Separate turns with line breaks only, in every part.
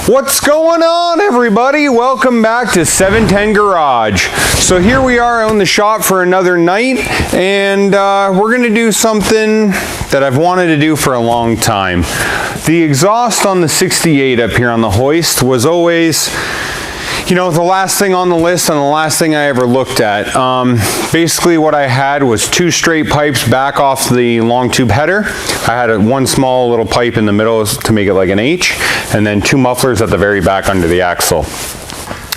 What's going on, everybody? Welcome back to 710 Garage. So here we are on the shop for another night, and we're gonna do something that I've wanted to do for a long time. The exhaust on the 68 up here on the hoist was always, you know, the last thing on the list and the last thing I ever looked at. Basically what I had was two straight pipes back off the long tube header. I had one small little pipe in the middle to make it like an H, and then two mufflers at the very back under the axle.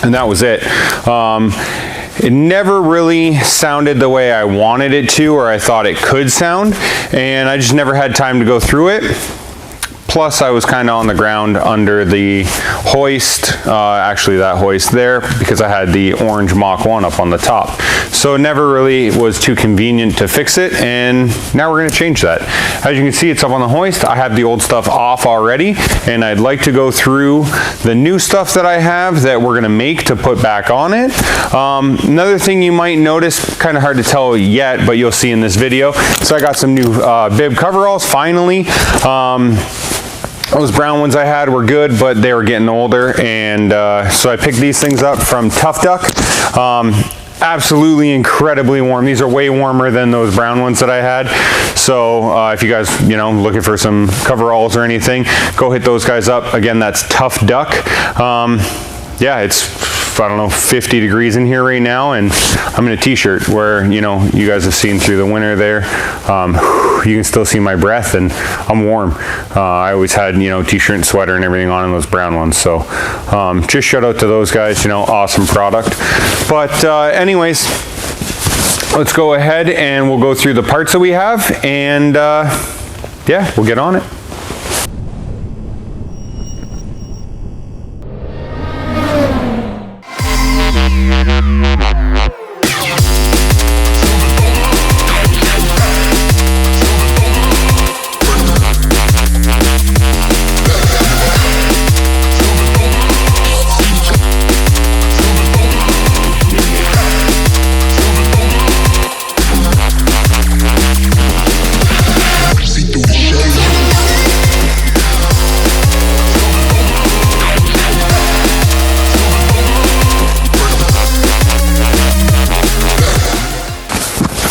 And that was it. It never really sounded the way I wanted it to, or I thought it could sound, and I just never had time to go through it. Plus, I was kind of on the ground under the hoist, actually that hoist there, because I had the orange Mach 1 up on the top. So it never really was too convenient to fix it, and now we're going to change that. As you can see, it's up on the hoist. I have the old stuff off already, and I'd like to go through the new stuff that I have that we're going to make to put back on it. Another thing you might notice, kind of hard to tell yet, but you'll see in this video. So I got some new bib coveralls, finally. Those brown ones I had were good, but they were getting older, and so I picked these things up from Tough Duck. Absolutely incredibly warm. These are way warmer than those brown ones that I had. So if you guys, you know, looking for some coveralls or anything, go hit those guys up. Again, that's Tough Duck. Yeah, it's, I don't know, 50 degrees in here right now, and I'm in a t-shirt where, you know, you guys have seen through the winter there. You can still see my breath, and I'm warm. I always had, you know, t-shirt and sweater and everything on in those brown ones. So just shout out to those guys, you know, awesome product. But anyways, let's go ahead and we'll go through the parts that we have, and yeah, we'll get on it.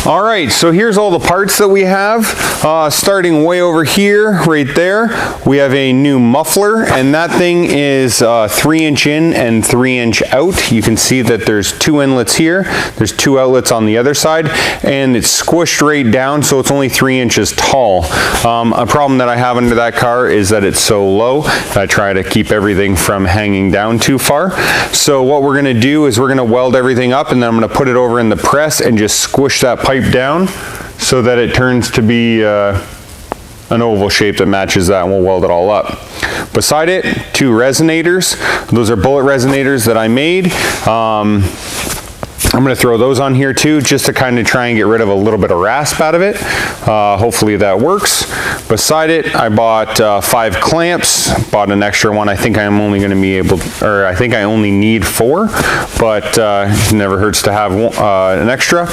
All right, so here's all the parts that we have. Starting way over here, right there, we have a new muffler, and that thing is 3-inch in and 3-inch out. You can see that there's two inlets here, there's two outlets on the other side, and it's squished right down, so it's only 3 inches tall. A problem that I have under that car is that it's so low. I try to keep everything from hanging down too far. So what we're gonna do is we're gonna weld everything up, and then I'm gonna put it over in the press and just squish that pipe down so that it turns to be an oval shape that matches that, and we'll weld it all up. Beside it, two resonators. Those are bullet resonators that I made. I'm going to throw those on here too, just to kind of try and get rid of a little bit of rasp out of it. Hopefully that works. Beside it, I bought 5 clamps, bought an extra one. I think I'm only going to be able, or I think I only need 4, but it never hurts to have an extra.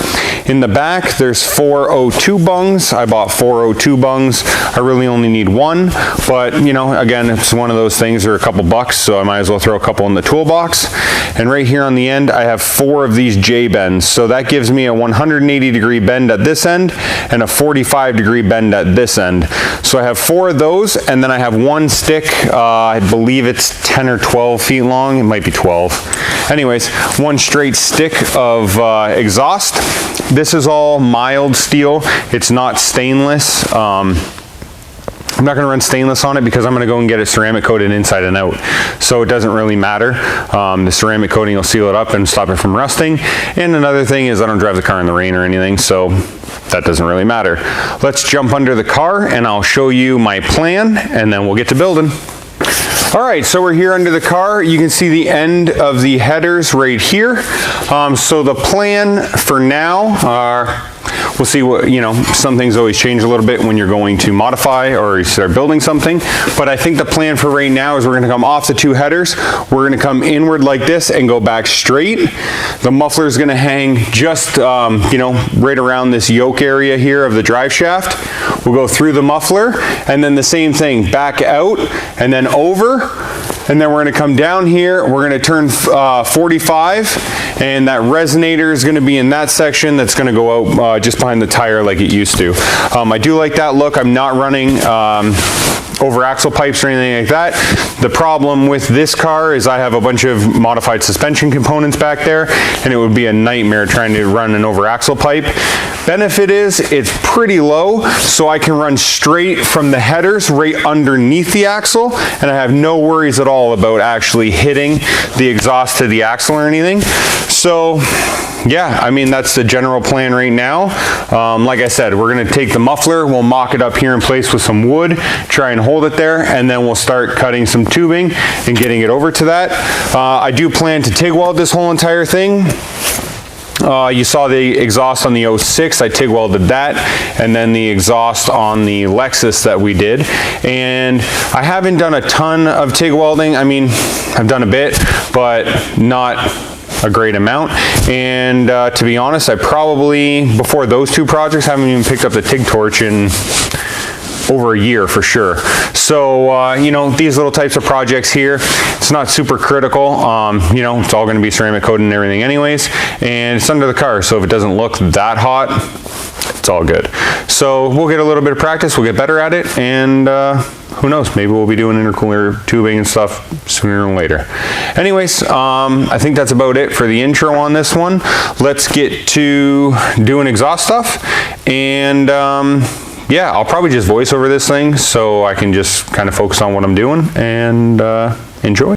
In the back, there's 4 O2 bungs. I bought 4 O2 bungs. I really only need 1, but you know, again, it's one of those things, they're a couple bucks, so I might as well throw a couple in the toolbox. And right here on the end, I have 4 of these J-bends. So that gives me a 180-degree bend at this end and a 45-degree bend at this end. So I have 4 of those, and then I have one stick, I believe it's 10 or 12 feet long. It might be 12. Anyways, one straight stick of exhaust. This is all mild steel. It's not stainless. I'm not going to run stainless on it because I'm going to go and get it ceramic coated inside and out. So it doesn't really matter. The ceramic coating will seal it up and stop it from rusting. And another thing is I don't drive the car in the rain or anything, so that doesn't really matter. Let's jump under the car and I'll show you my plan, and then we'll get to building. All right, so we're here under the car. You can see the end of the headers right here. So the plan for now are, we'll see what, you know, some things always change a little bit when you're going to modify or you start building something. But I think the plan for right now is we're gonna come off the 2 headers. We're gonna come inward like this and go back straight. The muffler is gonna hang just, you know, right around this yoke area here of the drive shaft. We'll go through the muffler, and then the same thing, back out and then over. And then we're going to come down here, we're going to turn 45, and that resonator is going to be in that section that's going to go out just behind the tire like it used to. I do like that look. I'm not running over axle pipes or anything like that. The problem with this car is I have a bunch of modified suspension components back there, and it would be a nightmare trying to run an over axle pipe. Benefit is it's pretty low, so I can run straight from the headers right underneath the axle, and I have no worries at all about actually hitting the exhaust to the axle or anything. So yeah, I mean, that's the general plan right now. Like I said, we're gonna take the muffler, we'll mock it up here in place with some wood, try and hold it there, and then we'll start cutting some tubing and getting it over to that. I do plan to TIG weld this whole entire thing. You saw the exhaust on the 06, I TIG welded that, and then the exhaust on the Lexus that we did. And I haven't done a ton of TIG welding. I mean, I've done a bit, but not a great amount. And to be honest, I probably, before those two projects, haven't even picked up the TIG torch in over a year for sure. So, you know, these little types of projects here, it's not super critical. You know, it's all going to be ceramic coated and everything anyways, and it's under the car, so if it doesn't look that hot, it's all good. So we'll get a little bit of practice, we'll get better at it, and who knows, maybe we'll be doing intercooler tubing and stuff sooner than later. Anyways, I think that's about it for the intro on this one. Let's get to doing exhaust stuff, and yeah, I'll probably just voice over this thing so I can just kind of focus on what I'm doing and enjoy.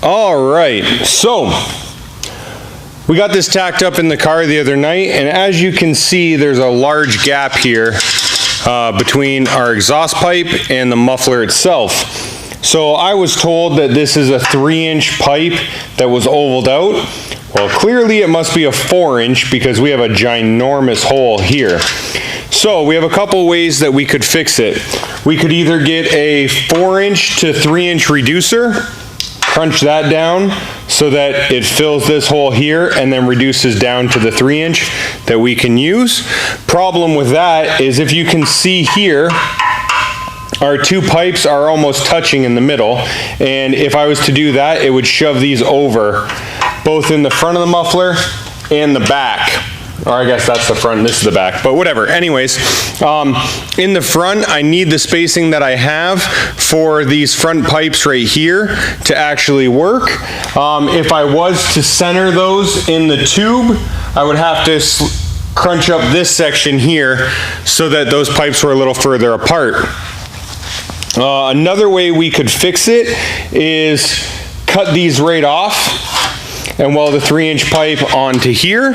All right, so
we got this tacked up in the car the other night, and as you can see, there's a large gap here between our exhaust pipe and the muffler itself. So I was told that this is a 3-inch pipe that was ovaled out. Well, clearly it must be a 4-inch because we have a ginormous hole here. So we have a couple ways that we could fix it. We could either get a 4-inch to 3-inch reducer, crunch that down so that it fills this hole here and then reduces down to the 3-inch that we can use. Problem with that is, if you can see here, our two pipes are almost touching in the middle, and if I was to do that, it would shove these over, both in the front of the muffler and the back. Or I guess that's the front, this is the back, but whatever. Anyways, in the front, I need the spacing that I have for these front pipes right here to actually work. If I was to center those in the tube, I would have to crunch up this section here so that those pipes were a little further apart. Another way we could fix it is cut these right off and weld a 3-inch pipe onto here,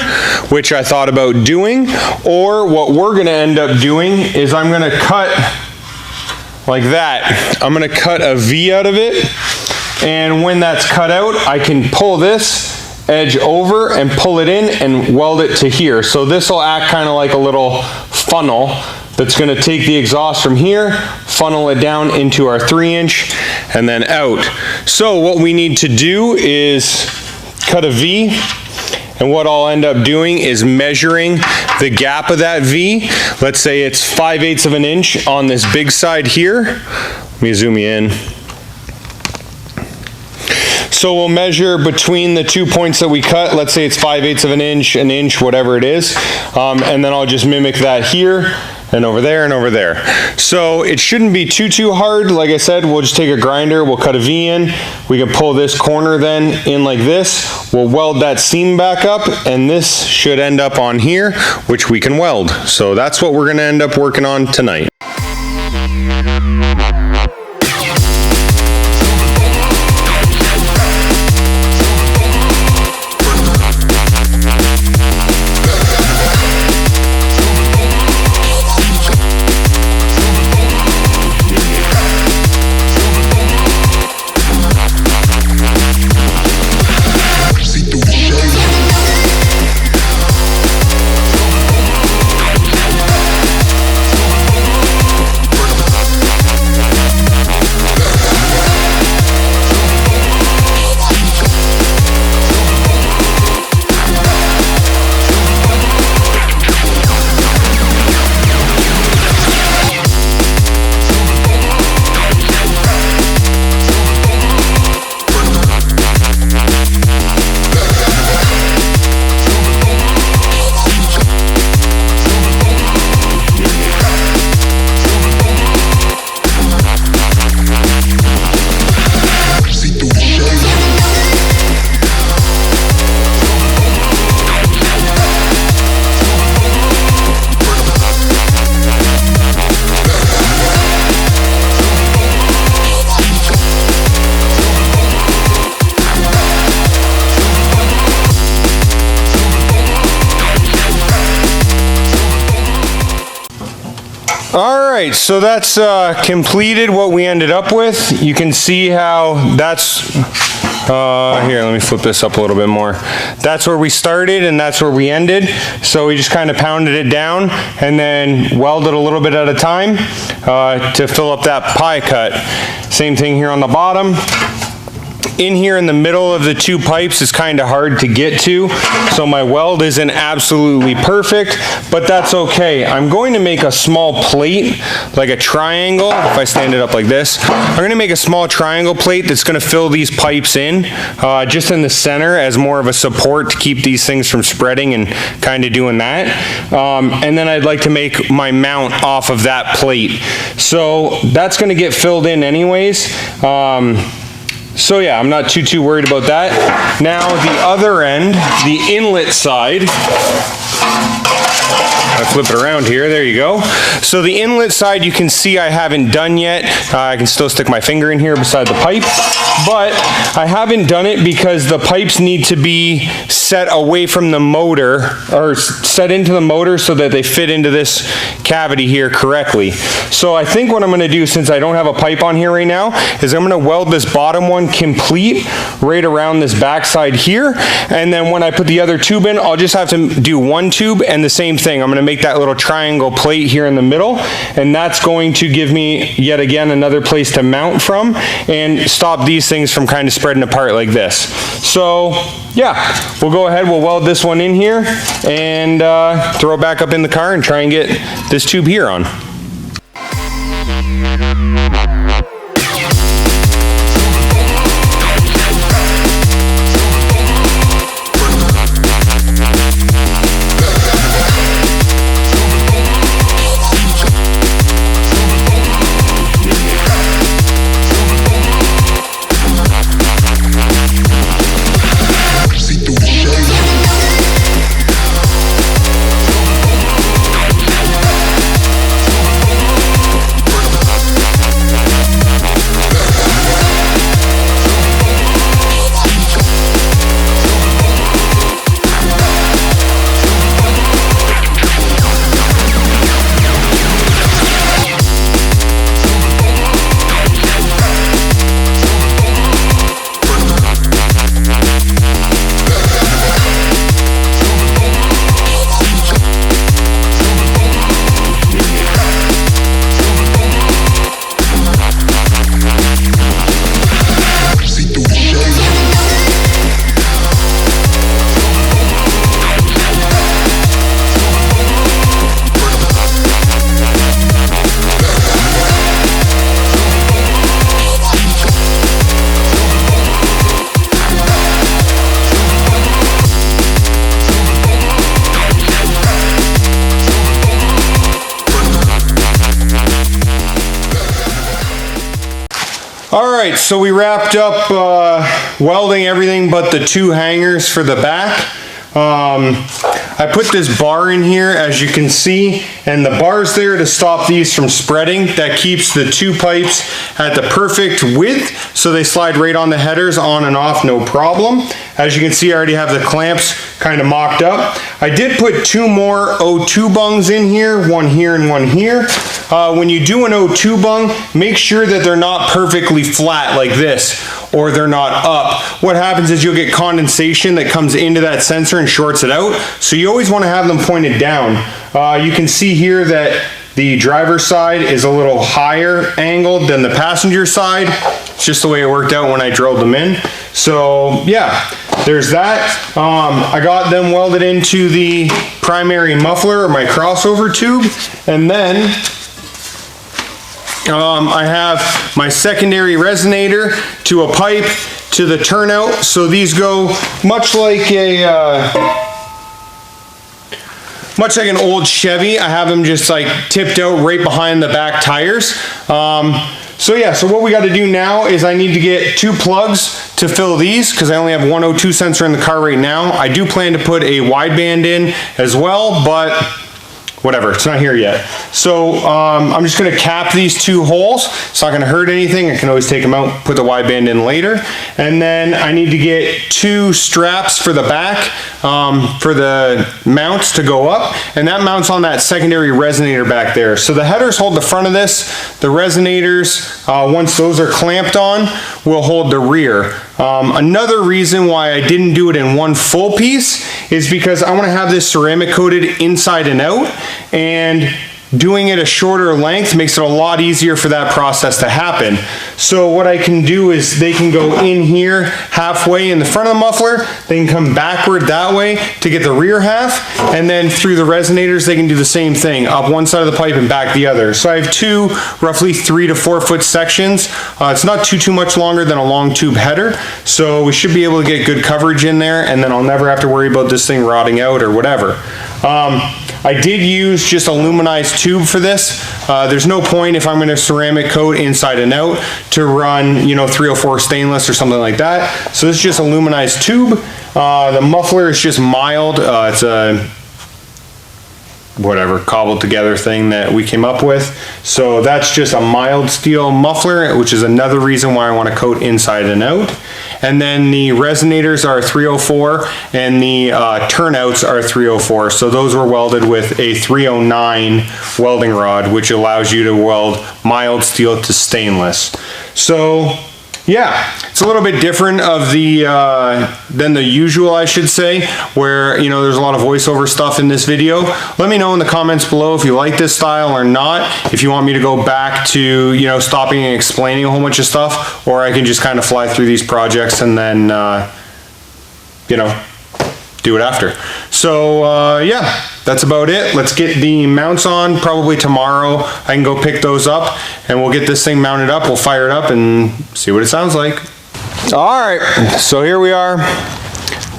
which I thought about doing. Or what we're gonna end up doing is I'm gonna cut like that. I'm gonna cut a V out of it, and when that's cut out, I can pull this edge over and pull it in and weld it to here. So this will act kind of like a little funnel that's going to take the exhaust from here, funnel it down into our 3-inch, and then out. So what we need to do is cut a V, and what I'll end up doing is measuring the gap of that V. Let's say it's 5/8 of an inch on this big side here. Let me zoom you in. So we'll measure between the 2 points that we cut. Let's say it's 5/8 of an inch, whatever it is. And then I'll just mimic that here, and over there, and over there. So it shouldn't be too hard. Like I said, we'll just take a grinder, we'll cut a V in, we can pull this corner then in like this, we'll weld that seam back up, and this should end up on here, which we can weld. So that's what we're gonna end up working on tonight. All right, so that's completed what we ended up with. You can see how that's, here, let me flip this up a little bit more. That's where we started and that's where we ended. So we just kind of pounded it down and then welded a little bit at a time to fill up that pie cut. Same thing here on the bottom. In here in the middle of the two pipes is kind of hard to get to, so my weld isn't absolutely perfect, but that's okay. I'm going to make a small plate, like a triangle. If I stand it up like this, I'm going to make a small triangle plate that's going to fill these pipes in, just in the center as more of a support to keep these things from spreading and kind of doing that. And then I'd like to make my mount off of that plate. So that's going to get filled in anyways. So yeah, I'm not too worried about that. Now the other end, the inlet side, I flip it around here, there you go. So the inlet side you can see I haven't done yet. I can still stick my finger in here beside the pipe, but I haven't done it because the pipes need to be set away from the motor, or set into the motor so that they fit into this cavity here correctly. So I think what I'm gonna do, since I don't have a pipe on here right now, is I'm gonna weld this bottom one complete right around this backside here, and then when I put the other tube in, I'll just have to do one tube and the same thing. I'm gonna make that little triangle plate here in the middle, and that's going to give me yet again another place to mount from and stop these things from kind of spreading apart like this. So yeah, we'll go ahead, we'll weld this one in here and throw it back up in the car and try and get this tube here on. Alright, so we wrapped up welding everything but the two hangers for the back. I put this bar in here, as you can see, and the bar's there to stop these from spreading. That keeps the two pipes at the perfect width, so they slide right on the headers, on and off, no problem. As you can see, I already have the clamps kind of mocked up. I did put two more O2 bungs in here, one here and one here. When you do an O2 bung, make sure that they're not perfectly flat like this, or they're not up. What happens is you'll get condensation that comes into that sensor and shorts it out. So you always want to have them pointed down. You can see here that the driver's side is a little higher angled than the passenger side. It's just the way it worked out when I drilled them in. So yeah, there's that. I got them welded into the primary muffler, or my crossover tube, and then I have my secondary resonator to a pipe to the turnout. So these go much like an old Chevy. I have them just like tipped out right behind the back tires. So yeah, so what we got to do now is I need to get two plugs to fill these, because I only have one O2 sensor in the car right now. I do plan to put a wideband in as well, but whatever, it's not here yet. So I'm just gonna cap these two holes. It's not gonna hurt anything. I can always take them out, put the wideband in later. And then I need to get two straps for the back, for the mounts to go up, and that mounts on that secondary resonator back there. So the headers hold the front of this. The resonators, once those are clamped on, will hold the rear. Another reason why I didn't do it in one full piece is because I want to have this ceramic coated inside and out, and doing it a shorter length makes it a lot easier for that process to happen. So what I can do is they can go in here halfway in the front of the muffler, they can come backward that way to get the rear half, and then through the resonators they can do the same thing, up one side of the pipe and back the other. So I have two roughly 3 to 4 foot sections. It's not too much longer than a long tube header, so we should be able to get good coverage in there, and then I'll never have to worry about this thing rotting out or whatever. I did use just aluminized tube for this. There's no point, if I'm going to ceramic coat inside and out, to run, 304 stainless or something like that. So this is just aluminized tube. The muffler is just mild. It's a whatever cobbled together thing that we came up with. So that's just a mild steel muffler, which is another reason why I want to coat inside and out. And then the resonators are 304 and the turnouts are 304. So those were welded with a 309 welding rod, which allows you to weld mild steel to stainless. So yeah, it's a little bit different of the than the usual, I should say, where, you know, there's a lot of voiceover stuff in this video. Let me know in the comments below if you like this style or not, if you want me to go back to, you know, stopping and explaining a whole bunch of stuff, or I can just kind of fly through these projects and then, you know, do it after. So yeah, that's about it. Let's get the mounts on. Probably tomorrow I can go pick those up and we'll get this thing mounted up. We'll fire it up and see what it sounds like. All right, so here we are.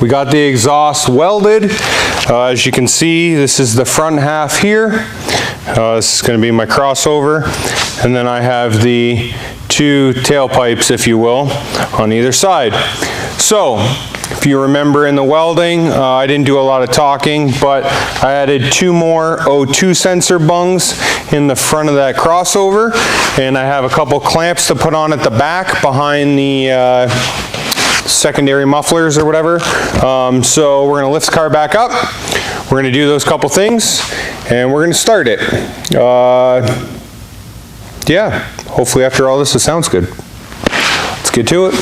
We got the exhaust welded. As you can see, this is the front half here. This is going to be my crossover, and then I have the two tailpipes, if you will, on either side. So if you remember in the welding, I didn't do a lot of talking, but I added 2 more O2 sensor bungs in the front of that crossover, and I have a couple clamps to put on at the back behind the secondary mufflers or whatever. So we're gonna lift the car back up, we're gonna do those couple things, and we're gonna start it. Yeah, hopefully after all this it sounds good. Let's get to it.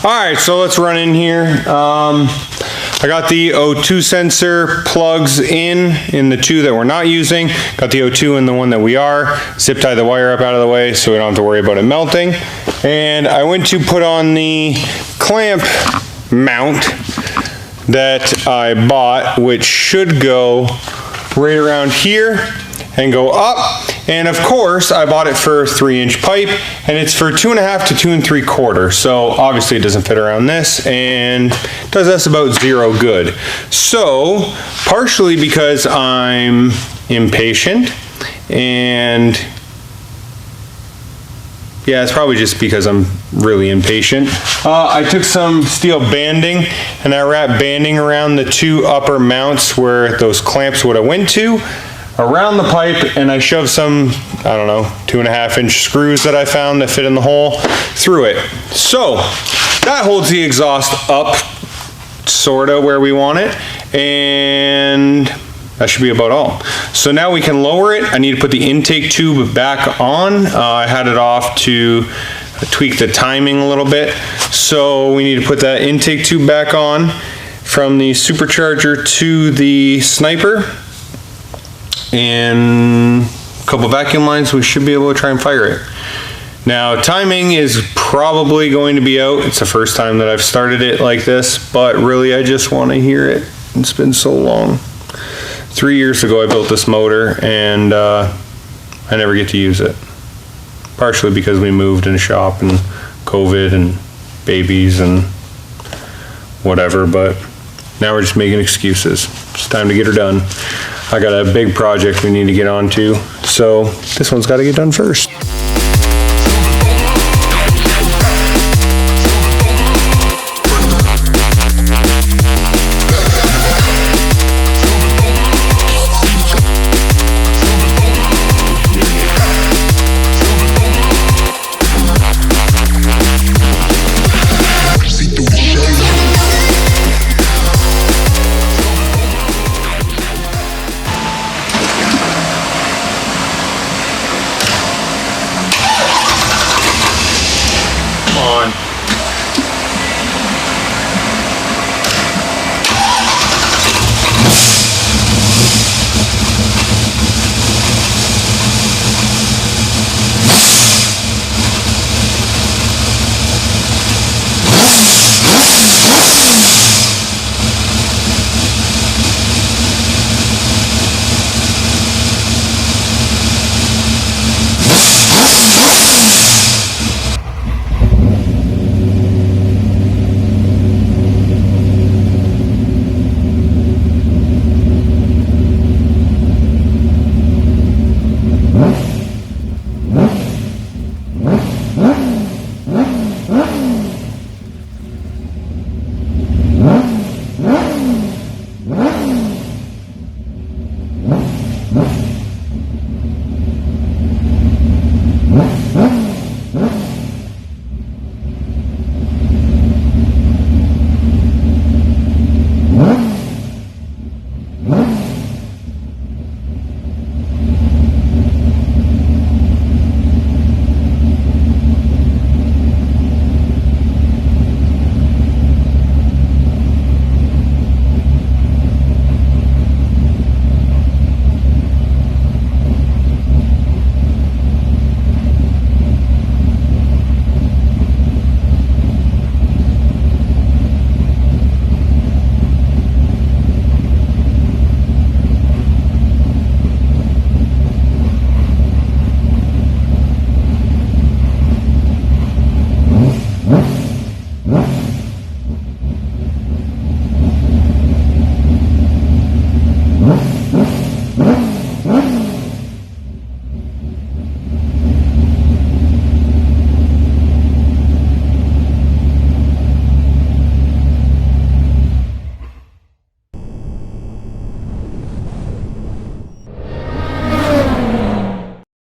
Alright, so let's run in here. I got the O2 sensor plugs in the 2 that we're not using. Got the O2 in the one that we are. Zip tie the wire up out of the way so we don't have to worry about it melting. And I went to put on the clamp mount that I bought, which should go right around here and go up. And of course, I bought it for 3-inch pipe, and it's for 2.5 to 2 3/4. So obviously it doesn't fit around this, and does us about 0 good. So partially because I'm impatient, and yeah, it's probably just because I'm really impatient. I took some steel banding and I wrapped banding around the 2 upper mounts where those clamps would have went to, around the pipe, and I shoved some, I don't know, 2.5-inch screws that I found that fit in the hole through it. So that holds the exhaust up sorta where we want it, and that should be about all. So now we can lower it. I need to put the intake tube back on. I had it off to tweak the timing a little bit. So we need to put that intake tube back on from the supercharger to the sniper, and a couple vacuum lines. We should be able to try and fire it. Now timing is probably going to be out. It's the first time that I've started it like this, but really I just want to hear it. It's been so long. 3 years ago I built this motor, and I never get to use it. Partially because we moved in a shop and COVID and babies and whatever, but now we're just making excuses. It's time to get her done. I got a big project we need to get on to, so this one's got to get done first.